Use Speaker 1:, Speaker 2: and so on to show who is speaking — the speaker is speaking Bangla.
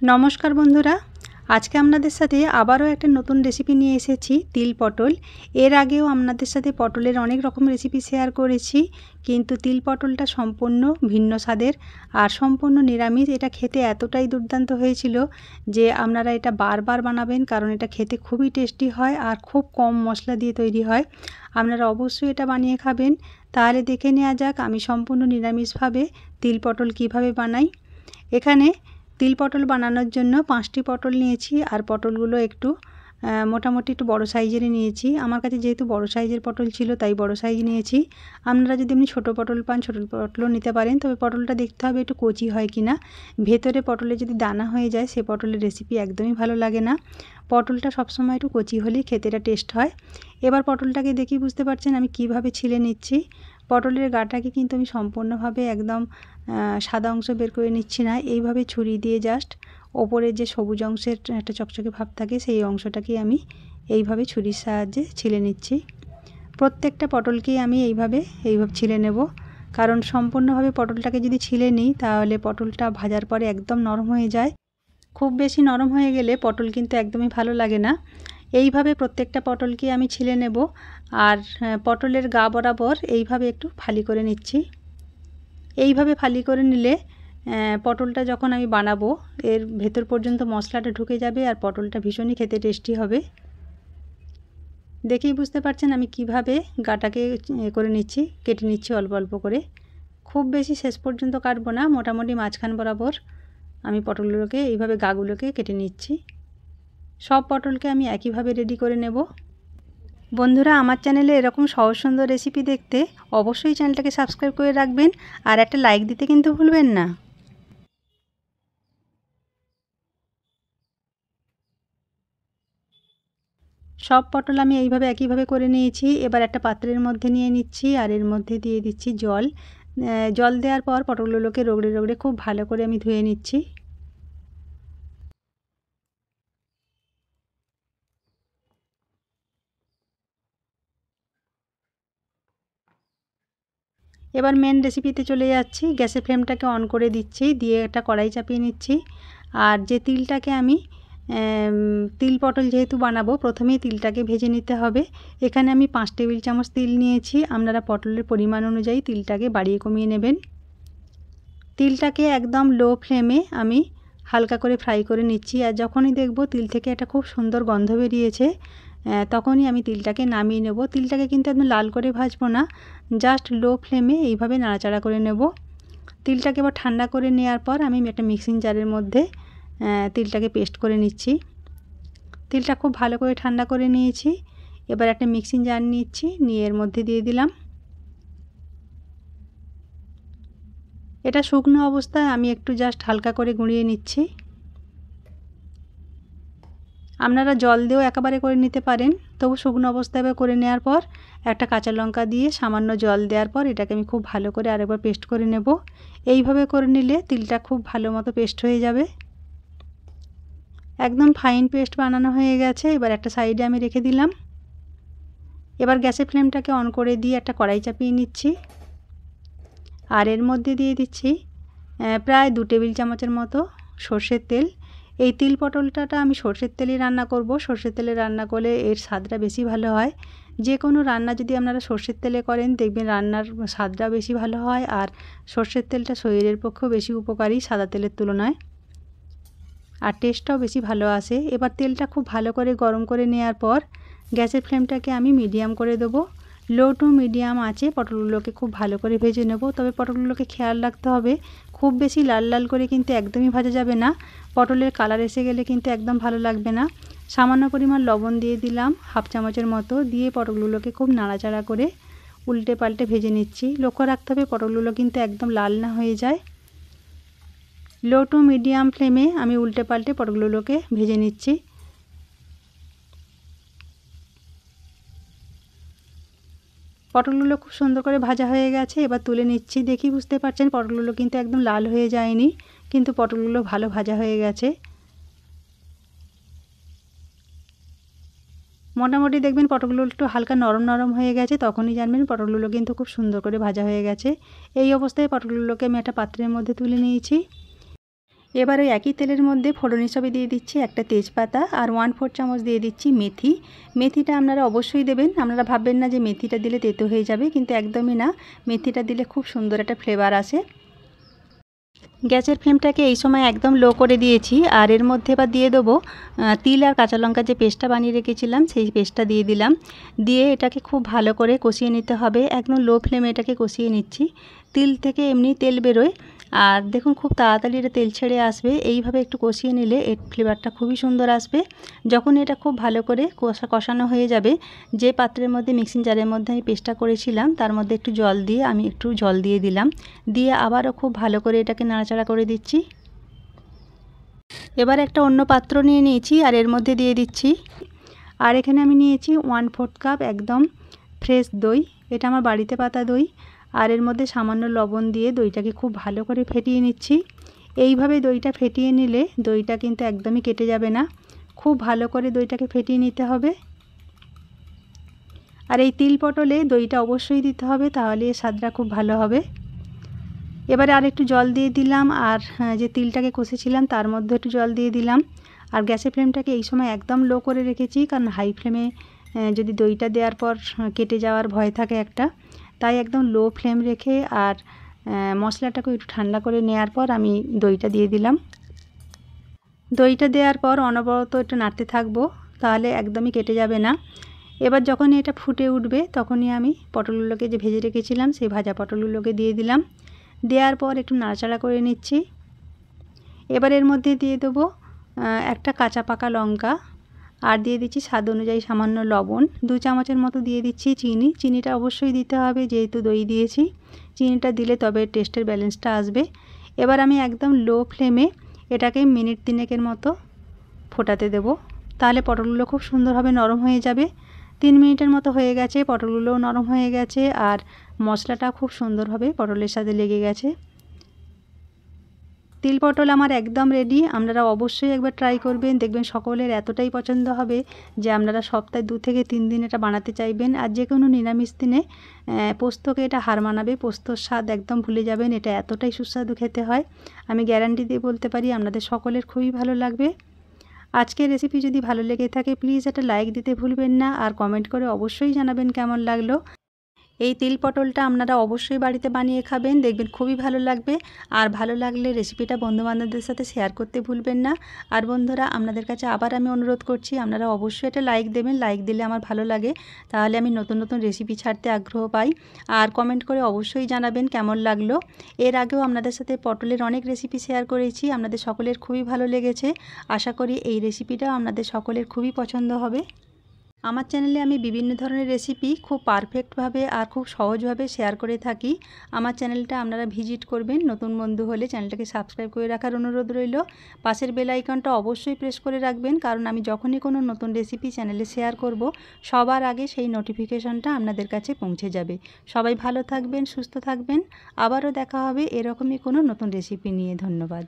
Speaker 1: নমস্কার বন্ধুরা, আজকে আপনাদের সাথে আবারও একটা নতুন রেসিপি নিয়ে এসেছি তিল পটল। এর আগেও আপনাদের সাথে পটলের অনেক রকম রেসিপি শেয়ার করেছি, কিন্তু তিল পটলটা সম্পূর্ণ ভিন্ন স্বাদের আর সম্পূর্ণ নিরামিষ। এটা খেতে এতটাই দুর্দান্ত হয়েছিল যে আপনারা এটা বারবার বানাবেন, কারণ এটা খেতে খুবই টেস্টি হয় আর খুব কম মশলা দিয়ে তৈরি হয়। আপনারা অবশ্যই এটা বানিয়ে খাবেন। তাহলে দেখে নেওয়া যাক আমি সম্পূর্ণ নিরামিষভাবে তিল পটল কীভাবে বানাই। এখানে তিল পটল বানানোর জন্য 5টি পটল নিয়েছি, আর পটলগুলো একটু মোটামুটি একটু বড় সাইজেরই নিয়েছি। আমার কাছে যেহেতু বড় সাইজের পটল ছিল তাই বড় সাইজ নিয়েছি। আপনারা যদি এমনি ছোটো পটল পান ছোটো পটলও নিতে পারেন, তবে পটলটা দেখতে হবে একটু কচি হয় কি না। ভেতরে পটলে যদি দানা হয়ে যায় সে পটলের রেসিপি একদমই ভালো লাগে না। পটলটা সবসময় একটু কচি হলেই খেতেটা টেস্ট হয়। এবার পটলটাকে দেখি বুঝতে পারছেন আমি কিভাবে ছিলে নিচ্ছি। পটলের গাটাকে কিন্তু আমি সম্পূর্ণভাবে একদম সাদা অংশ বের করে নিচ্ছি না, এইভাবে ছুরি দিয়ে জাস্ট ওপরে যে সবুজ অংশের একটা চকচকে ভাব থাকে সেই অংশটাকে আমি এইভাবে ছুরির সাহায্যে ছিলে নিচ্ছি। প্রত্যেকটা পটলকেই আমি এইভাবে ছিলে নেব, কারণ সম্পূর্ণভাবে পটলটাকে যদি ছিলে নিই তাহলে পটলটা ভাজার পরে একদম নরম হয়ে যায়। খুব বেশি নরম হয়ে গেলে পটল কিন্তু একদমই ভালো লাগে না। এইভাবে প্রত্যেকটা পটলকে আমি ছিলে নেব, আর পটলের গা বরাবর এইভাবে একটু ফালি করে নিচ্ছি। এইভাবে ফালি করে নিলে পটলটা যখন আমি বানাবো এর ভেতর পর্যন্ত মশলাটা ঢুকে যাবে আর পটলটা ভীষণই খেতে টেস্টি হবে। দেখেই বুঝতে পারছেন আমি কিভাবে গাটাকে করে নিচ্ছি, কেটে নিচ্ছি অল্প অল্প করে। খুব বেশি শেষ পর্যন্ত কাটবো না, মোটামুটি মাঝখান বরাবর আমি পটলগুলোকে এইভাবে গাগুলোকে কেটে নিচ্ছি। সব পটলকে আমি একইভাবে রেডি করে নেব। বন্ধুরা, আমার চ্যানেলে এরকম সহজ সুন্দর রেসিপি দেখতে অবশ্যই চ্যানেলটাকে সাবস্ক্রাইব করে রাখবেন, আর একটা লাইক দিতে কিন্তু ভুলবেন না। সব পটল আমি এইভাবে একইভাবে করে নিয়েছি। এবার একটা পাত্রের মধ্যে নিয়ে নিচ্ছি, আর এর মধ্যে দিয়ে দিচ্ছি জল। জল দেওয়ার পর পটলগুলোকে রগড়ে রগড়ে খুব ভালো করে আমি ধুয়ে নিচ্ছি। এবার মেন রেসিপিতে চলে যাচ্ছি। গ্যাসের ফ্লেমটাকে অন করে দিচ্ছি, দিয়ে একটা কড়াই চাপিয়ে নিচ্ছি। আর যে তিলটাকে আমি তিল পটল যেহেতু বানাবো প্রথমেই তিলটাকে ভেজে নিতে হবে। এখানে আমি 5 টেবিল চামচ তিল নিয়েছি। আপনারা পটলের পরিমাণ অনুযায়ী তিলটাকে বাড়িয়ে কমিয়ে নেবেন। তিলটাকে একদম লো ফ্লেমে আমি হালকা করে ফ্রাই করে নিচ্ছি, আর যখনই দেখব তিল থেকে একটা খুব সুন্দর গন্ধ বেরিয়েছে তখনই আমি তিলটাকে নামিয়ে নেব। তিলটাকে কিন্তু একদম লাল করে ভাজবো না, জাস্ট লো ফ্লেমে এইভাবে নাড়াচাড়া করে নেব। তিলটাকে এবার ঠান্ডা করে নেওয়ার পর আমি একটা মিক্সিং জারের মধ্যে তিলটাকে পেস্ট করে নিচ্ছি। তিলটা খুব ভালো করে ঠান্ডা করে নিয়েছি। এবার একটা মিক্সিং জার নিচ্ছি, নিয়ে এর মধ্যে দিয়ে দিলাম। এটা শুকনো অবস্থায় আমি একটু জাস্ট হালকা করে গুঁড়িয়ে নিচ্ছি। আপনারা জল দিয়েও একেবারে করে নিতে পারেন, তবু শুকনো অবস্থায় করে নেওয়ার পর একটা কাঁচা লঙ্কা দিয়ে সামান্য জল দেওয়ার পর এটাকে আমি খুব ভালো করে আরেকবার পেস্ট করে নেব। এইভাবে করে নিলে তিলটা খুব ভালো মতো পেস্ট হয়ে যাবে। একদম ফাইন পেস্ট বানানো হয়ে গেছে। এবার একটা সাইডে আমি রেখে দিলাম। এবার গ্যাসের ফ্লেমটাকে অন করে দিয়ে একটা কড়াই চাপিয়ে নিচ্ছি, আর এর মধ্যে দিয়ে দিচ্ছি প্রায় 2 টেবিল চামচের মতো সর্ষের তেল। এই তিল পটলটা আমি সর্ষের তেলেই রান্না করব। সর্ষের তেলে রান্না করলে এর স্বাদটা বেশি ভালো হয়। যে কোনো রান্না যদি আপনারা সর্ষের তেলে করেন দেখবেন রান্নার স্বাদটা বেশি ভালো হয়, আর সর্ষের তেলটা শরীরের পক্ষেও বেশি উপকারী সাদা তেলের তুলনায়, আর টেস্টটাও বেশি ভালো আসে। এবার তেলটা খুব ভালো করে গরম করে নেওয়ার পর গ্যাসের ফ্লেমটাকে আমি মিডিয়াম করে দেবো। লো টু মিডিয়াম আঁচে পটলগুলোকে খুব ভালো করে ভেজে নেব। তবে পটলগুলোকে খেয়াল রাখতে হবে খুব বেশি লাল লাল করে কিন্তু একদমই ভাজা যাবে না, পটলের কালার এসে গেলে কিন্তু একদম ভালো লাগবে না। সামান্য পরিমাণ লবণ দিয়ে দিলাম, হাফ চামচের মতো, দিয়ে পটলগুলোকে খুব নাড়াচাড়া করে উল্টে পাল্টে ভেজে নিচ্ছি। লক্ষ্য রাখতে হবে পটলগুলো কিন্তু একদম লাল না হয়ে যায়। লো টু মিডিয়াম ফ্লেমে আমি উল্টে পাল্টে পটলগুলোকে ভেজে নিচ্ছি। পটলগুলো খুব সুন্দর করে ভাজা হয়ে গেছে। এবার তুলে নিচ্ছি। দেখি বুঝতে পারছেন পটলগুলো কিন্তু একদম লাল হয়ে যায়নি, কিন্তু পটলগুলো ভালো ভাজা হয়ে গেছে। মোটামুটি দেখবেন পটলগুলো একটু হালকা নরম নরম হয়ে গেছে, তখনই জানবেন পটলগুলো কিন্তু খুব সুন্দর করে ভাজা হয়ে গেছে। এই অবস্থায় পটলগুলোকে আমি একটা পাত্রের মধ্যে তুলে নিয়েছি। এবার ওই একই তেলের মধ্যে ফোড়ন হিসাবে দিয়ে দিচ্ছি একটা তেজপাতা আর 1/4 চামচ দিয়ে দিচ্ছি মেথি। মেথিটা আপনারা অবশ্যই দেবেন। আপনারা ভাববেন না যে মেথিটা দিলে তেতো হয়ে যাবে, কিন্তু একদমই না, মেথিটা দিলে খুব সুন্দর একটা ফ্লেভার আসে। গ্যাসের ফ্লেমটাকে এই সময় একদম লো করে দিয়েছি। আর এর মধ্যে এবার দিয়ে দেবো তিল আর কাঁচা লঙ্কার যে পেস্টটা বানিয়ে রেখেছিলাম সেই পেস্টটা দিয়ে দিলাম। দিয়ে এটাকে খুব ভালো করে কষিয়ে নিতে হবে। একদম লো ফ্লেমে এটাকে কষিয়ে নিচ্ছি। তিল থেকে এমনি তেল বেরোয়, আর দেখুন খুব তাড়াতাড়ি এটা তেল ছেড়ে আসবে। এইভাবে একটু কষিয়ে নিলে এর ফ্লেভারটা খুবই সুন্দর আসবে। যখন এটা খুব ভালো করে কষানো হয়ে যাবে, যে পাত্রের মধ্যে মিক্সিং জারের মধ্যে আমি পেস্টটা করেছিলাম তার মধ্যে একটু জল দিয়ে আমি একটু জল দিয়ে দিলাম। দিয়ে আবারও খুব ভালো করে এটাকে নাড়াচাড়া করে দিচ্ছি। এবার একটা অন্য পাত্র নিয়ে নিয়েছি আর এর মধ্যে দিয়ে দিচ্ছি। আর এখানে আমি নিয়েছি 1/4 কাপ একদম ফ্রেশ দই। এটা আমার বাড়িতে পাতা দই। আর এর মধ্যে সামান্য লবণ দিয়ে দইটাকে খুব ভালো করে ফেটিয়ে নিচ্ছি। এইভাবে দইটা ফেটিয়ে নিলে দইটা কিন্তু একদমই কেটে যাবে না। খুব ভালো করে দইটাকে ফেটিয়ে নিতে হবে। আর এই তিল পটলে দইটা অবশ্যই দিতে হবে, তাহলে এর স্বাদটা খুব ভালো হবে। এবারে আর একটু জল দিয়ে দিলাম, আর যে তিলটাকে কষেছিলাম তার মধ্যে একটু জল দিয়ে দিলাম। আর গ্যাসের ফ্লেমটাকে এই সময় একদম লো করে রেখেছি, কারণ হাই ফ্লেমে যদি দইটা দেওয়ার পর কেটে যাওয়ার ভয় থাকে একটা, তাই একদম লো ফ্লেম রেখে আর মশলাটাকে একটু ঠান্ডা করে নেওয়ার পর আমি দইটা দিয়ে দিলাম। দইটা দেওয়ার পর অনবরত একটু নাড়তে থাকবো, তাহলে একদমই কেটে যাবে না। এবার যখনই এটা ফুটে উঠবে তখনই আমি পটলগুলোকে যে ভেজে রেখেছিলাম সেই ভাজা পটলগুলোকে দিয়ে দিলাম। দেওয়ার পর একটু নাড়াচাড়া করে নিচ্ছি। এবার এর মধ্যে দিয়ে দেবো একটা কাঁচা পাকা লঙ্কা, আর দিয়ে দিচ্ছি স্বাদ অনুযায়ী সামান্য লবণ। 2 চামচের মতো দিয়ে দিচ্ছি চিনি। চিনিটা অবশ্যই দিতে হবে, যেহেতু দই দিয়েছি। চিনিটা দিলে তবে টেস্টের ব্যালেন্সটা আসবে। এবার আমি একদম লো ফ্লেমে এটাকে মিনিট 3 মতো ফোটাতে দেব, তাহলে পটলগুলো খুব সুন্দরভাবে নরম হয়ে যাবে। 3 মিনিটের মতো হয়ে গেছে, পটলগুলোও নরম হয়ে গেছে আর মশলাটা খুব সুন্দরভাবে পটলের সাথে লেগে গেছে। তিল পটল আমার একদম রেডি। আপনারা অবশ্যই একবার ট্রাই করবেন, দেখবেন সকলের এতটাই পছন্দ হবে যে আপনারা সপ্তাহে 2 থেকে 3 দিন এটা বানাতে চাইবেন। আর যে কোনো নিরামিষ দিনে পোস্তকে এটা হার মানাবে। পোস্তর স্বাদ একদম ভুলে যাবেন, এটা এতটাই সুস্বাদু খেতে হয়। আমি গ্যারান্টি দিয়ে বলতে পারি আপনাদের সকলের খুবই ভালো লাগবে। আজকের রেসিপি যদি ভালো লেগে থাকে প্লিজ একটা লাইক দিতে ভুলবেন না, আর কমেন্ট করে অবশ্যই জানাবেন কেমন লাগলো। এই তিল পটলটা আপনারা অবশ্যই বাড়িতে বানিয়ে খাবেন, দেখবেন খুবই ভালো লাগবে। আর ভালো লাগলে রেসিপিটা বন্ধুবান্ধবদের সাথে শেয়ার করতে ভুলবেন না। আর বন্ধুরা, আপনাদের কাছে আবার আমি অনুরোধ করছি, আপনারা অবশ্যই একটা লাইক দেবেন। লাইক দিলে আমার ভালো লাগে, তাহলে আমি নতুন নতুন রেসিপি ছাড়তে আগ্রহ পাই। আর কমেন্ট করে অবশ্যই জানাবেন কেমন লাগলো। এর আগেও আপনাদের সাথে পটলের অনেক রেসিপি শেয়ার করেছি, আপনাদের সকলের খুবই ভালো লেগেছে। আশা করি এই রেসিপিটাও আপনাদের সকলের খুবই পছন্দ হবে। আমার চ্যানেলে আমি বিভিন্ন ধরনের রেসিপি খুব পারফেক্টভাবে আর খুব সহজভাবে শেয়ার করে থাকি। আমার চ্যানেলটা আপনারা ভিজিট করবেন। নতুন বন্ধু হলে চ্যানেলটাকে সাবস্ক্রাইব করে রাখার অনুরোধ রইল। পাশের বেল আইকনটা অবশ্যই প্রেস করে রাখবেন, কারণ আমি যখনই কোনো নতুন রেসিপি চ্যানেলে শেয়ার করব সবার আগে সেই নোটিফিকেশনটা আপনাদের কাছে পৌঁছে যাবে। সবাই ভালো থাকবেন, সুস্থ থাকবেন। আবারও দেখা হবে এরকমই কোনো নতুন রেসিপি নিয়ে। ধন্যবাদ।